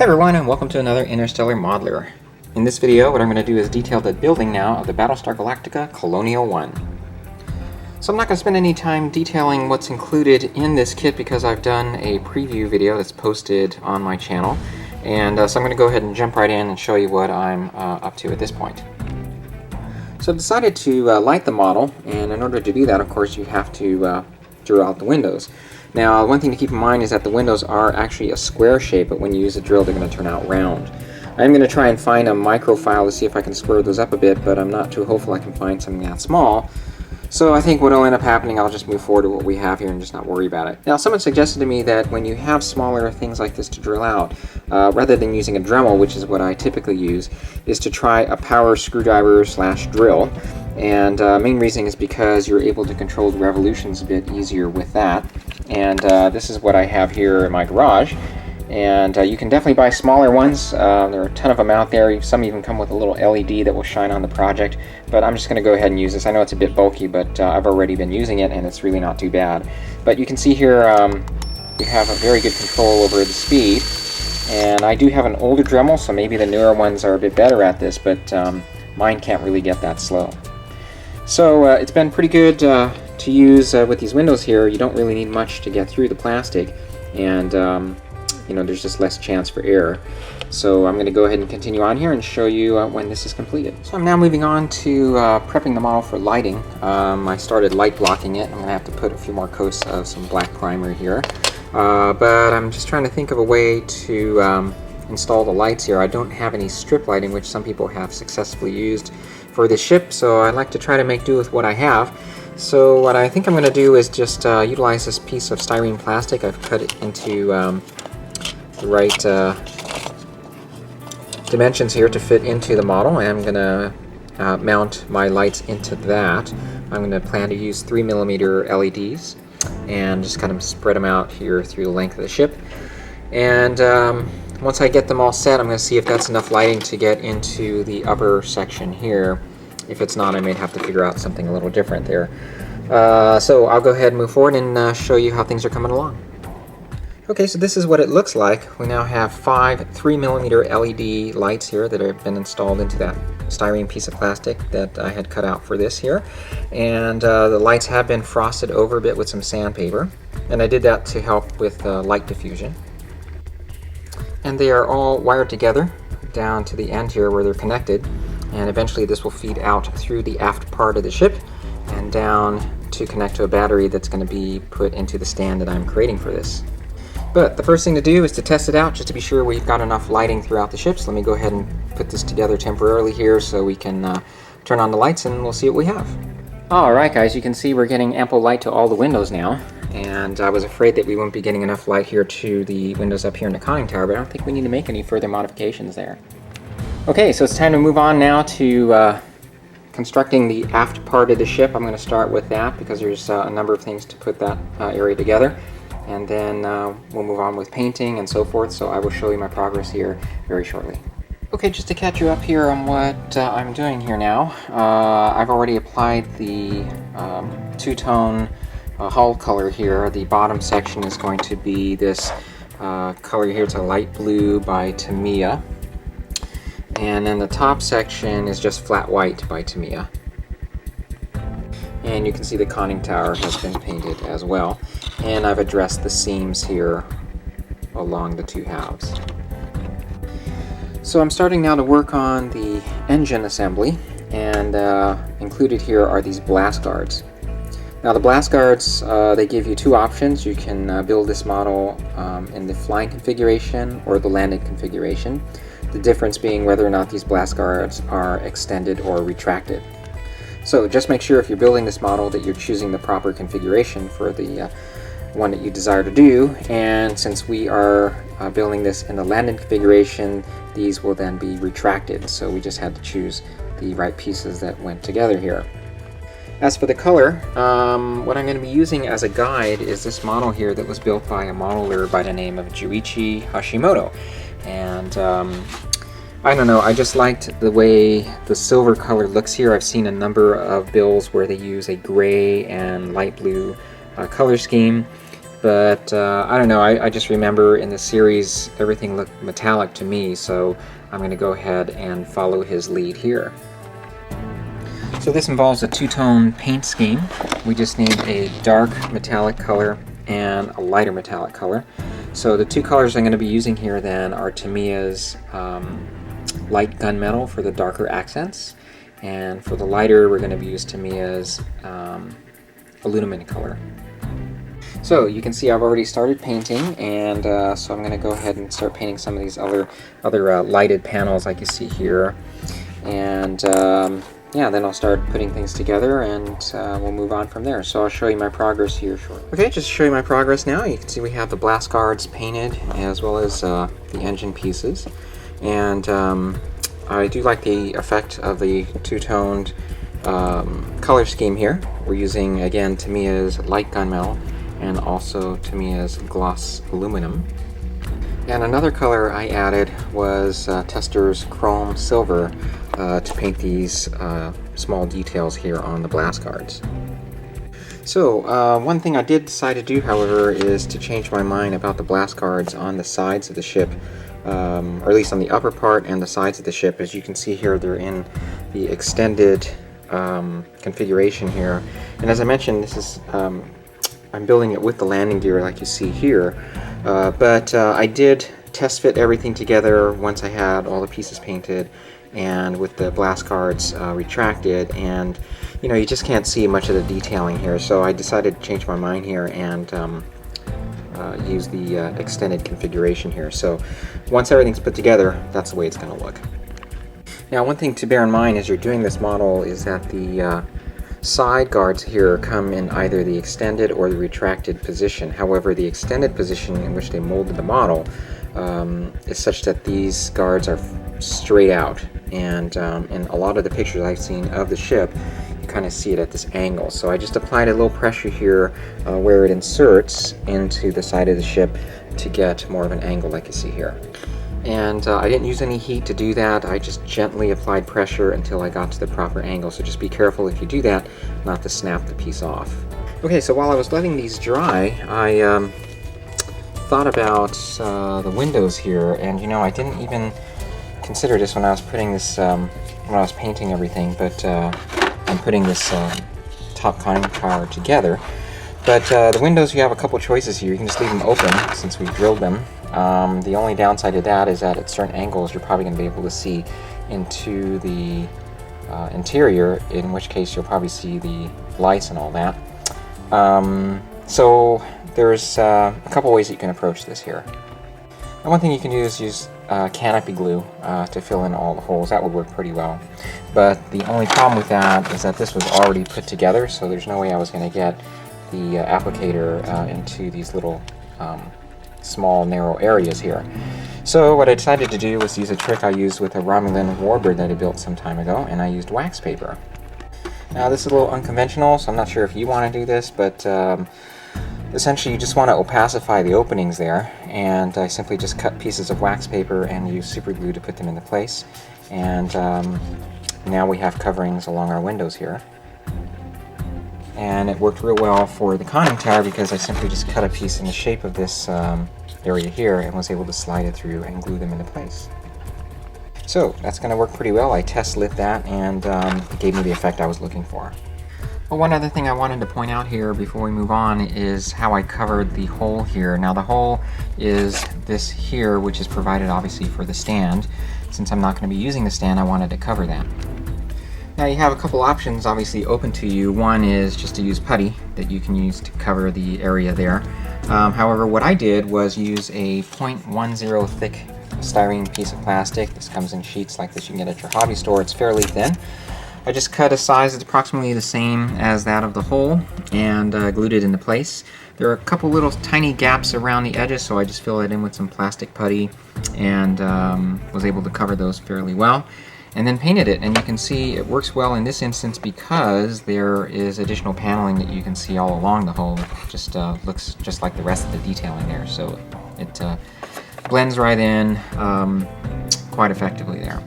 everyone, and welcome to another Interstellar Modeler. In this video, what I'm going to do is detail the building now of the Battlestar Galactica Colonial One. So I'm not going to spend any time detailing what's included in this kit because I've done a preview video that's posted on my channel. And so I'm going to go ahead and jump right in and show you what I'm up to at this point. So I've decided to light the model, and in order to do that, of course, you have to drill out the windows. Now, one thing to keep in mind is that the windows are actually a square shape, but when you use a drill, they're going to turn out round. I'm going to try and find a micro file to see if I can square those up a bit, but I'm not too hopeful I can find something that small. So I think what will end up happening, I'll just move forward to what we have here and just not worry about it. Now, someone suggested to me that when you have smaller things like this to drill out, rather than using a Dremel, which is what I typically use, is to try a power screwdriver / drill. And main reason is because you're able to control the revolutions a bit easier with that. And this is what I have here in my garage. And you can definitely buy smaller ones. There are a ton of them out there. Some even come with a little LED that will shine on the project. But I'm just going to go ahead and use this. I know it's a bit bulky, but I've already been using it, and it's really not too bad. But you can see here you have a very good control over the speed. And I do have an older Dremel, so maybe the newer ones are a bit better at this, but mine can't really get that slow. So it's been pretty good to use with these windows here. You don't really need much to get through the plastic, and you know, there's just less chance for error. So I'm going to go ahead and continue on here and show you when this is completed. So I'm now moving on to prepping the model for lighting. I started light blocking it. I'm going to have to put a few more coats of some black primer here. But I'm just trying to think of a way to install the lights here. I don't have any strip lighting, which some people have successfully used for this ship, so I'd like to try to make do with what I have. So what I think I'm going to do is just utilize this piece of styrene plastic. I've cut it into the right dimensions here to fit into the model, and I'm going to mount my lights into that. I'm going to plan to use 3mm LEDs and just kind of spread them out here through the length of the ship. And once I get them all set, I'm going to see if that's enough lighting to get into the upper section here. If it's not, I may have to figure out something a little different there. So I'll go ahead and move forward and show you how things are coming along. Okay, so this is what it looks like. We now have 5 3mm LED lights here that have been installed into that styrene piece of plastic that I had cut out for this here. And the lights have been frosted over a bit with some sandpaper. And I did that to help with light diffusion. And they are all wired together down to the end here where they're connected, and eventually this will feed out through the aft part of the ship and down to connect to a battery that's going to be put into the stand that I'm creating for this. But the first thing to do is to test it out just to be sure we've got enough lighting throughout the ship. So let me go ahead and put this together temporarily here so we can turn on the lights and we'll see what we have. Alright guys, you can see we're getting ample light to all the windows now. And I was afraid that we wouldn't be getting enough light here to the windows up here in the conning tower, but I don't think we need to make any further modifications there. Okay, so it's time to move on now to constructing the aft part of the ship. I'm going to start with that because there's a number of things to put that area together. And then we'll move on with painting and so forth, so I will show you my progress here very shortly. Okay, just to catch you up here on what I'm doing here now, I've already applied the two-tone hull color here. The bottom section is going to be this color here. It's a light blue by Tamiya. And then the top section is just flat white by Tamiya. And you can see the conning tower has been painted as well. And I've addressed the seams here along the two halves. So I'm starting now to work on the engine assembly, and included here are these blast guards. Now the blast guards, they give you two options. You can build this model in the flying configuration or the landing configuration. The difference being whether or not these blast guards are extended or retracted. So just make sure if you're building this model that you're choosing the proper configuration for the one that you desire to do. And since we are building this in the landing configuration, these will then be retracted. So we just had to choose the right pieces that went together here. As for the color, what I'm going to be using as a guide is this model here that was built by a modeler by the name of Juichi Hashimoto. And I don't know, I just liked the way the silver color looks here. I've seen a number of builds where they use a gray and light blue color scheme. but I don't know, I just remember in the series everything looked metallic to me, so I'm going to go ahead and follow his lead here. So this involves a two-tone paint scheme. We just need a dark metallic color and a lighter metallic color. So the two colors I'm going to be using here then are Tamiya's light gunmetal for the darker accents, and for the lighter we're going to be using Tamiya's aluminum color. So you can see I've already started painting, and so I'm going to go ahead and start painting some of these other lighted panels like you see here, and yeah, then I'll start putting things together, and we'll move on from there. So I'll show you my progress here shortly. Okay, just to show you my progress now, you can see we have the blast guards painted as well as the engine pieces, and I do like the effect of the two-toned color scheme here. We're using, again, Tamiya's light gunmetal and also Tamiya's gloss aluminum. And another color I added was Tester's chrome silver to paint these small details here on the blast guards. So one thing I did decide to do, however, is to change my mind about the blast guards on the sides of the ship, or at least on the upper part and the sides of the ship. As you can see here, they're in the extended configuration here, and as I mentioned, this is I'm building it with the landing gear like you see here, but I did test fit everything together once I had all the pieces painted and with the blast guards retracted, and you know, you just can't see much of the detailing here, so I decided to change my mind here and use the extended configuration here. So once everything's put together, that's the way it's going to look. Now, one thing to bear in mind as you're doing this model is that the side guards here come in either the extended or the retracted position. However, the extended position in which they molded the model is such that these guards are straight out, and in a lot of the pictures I've seen of the ship, you kind of see it at this angle. So I just applied a little pressure here where it inserts into the side of the ship to get more of an angle like you see here. And I didn't use any heat to do that. I just gently applied pressure until I got to the proper angle. So just be careful if you do that not to snap the piece off. Okay, so while I was letting these dry, I thought about the windows here, and you know, I didn't even consider this when I was putting this, when I was painting everything, but I'm putting this top conning tower together. But the windows, you have a couple choices here. You can just leave them open since we drilled them. The only downside to that is that at certain angles you're probably going to be able to see into the interior, in which case you'll probably see the lights and all that. So there's a couple ways that you can approach this here. And one thing you can do is use canopy glue to fill in all the holes. That would work pretty well. But the only problem with that is that this was already put together, so there's no way I was going to get the applicator into these little small narrow areas here. So what I decided to do was use a trick I used with a Romulan warbird that I built some time ago, and I used wax paper. Now this is a little unconventional, so I'm not sure if you want to do this, but essentially you just want to opacify the openings there, and I simply just cut pieces of wax paper and use super glue to put them into place. And now we have coverings along our windows here. And it worked real well for the conning tower because I simply just cut a piece in the shape of this area here and was able to slide it through and glue them into place. So that's going to work pretty well. I test lit that, and it gave me the effect I was looking for. Well, one other thing I wanted to point out here before we move on is how I covered the hole here. Now the hole is this here, which is provided obviously for the stand. Since I'm not going to be using the stand, I wanted to cover that. Now you have a couple options obviously open to you. One is just to use putty that you can use to cover the area there. However, what I did was use a 0.10 thick styrene piece of plastic. This comes in sheets like this you can get at your hobby store. It's fairly thin. I just cut a size that's approximately the same as that of the hole and glued it into place. There are a couple little tiny gaps around the edges, so I just filled it in with some plastic putty and was able to cover those fairly well. And then painted it, and you can see it works well in this instance because there is additional paneling that you can see all along the hull. It just looks just like the rest of the detailing there, so it blends right in quite effectively there.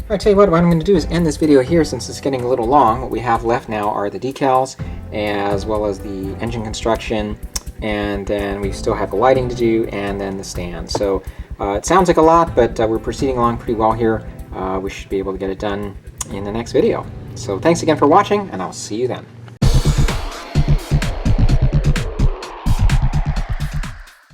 Alright, tell you what I'm going to do is end this video here since it's getting a little long. What we have left now are the decals as well as the engine construction and then we still have the lighting to do, and then the stand. So it sounds like a lot, but we're proceeding along pretty well here. We should be able to get it done in the next video. So thanks again for watching, and I'll see you then.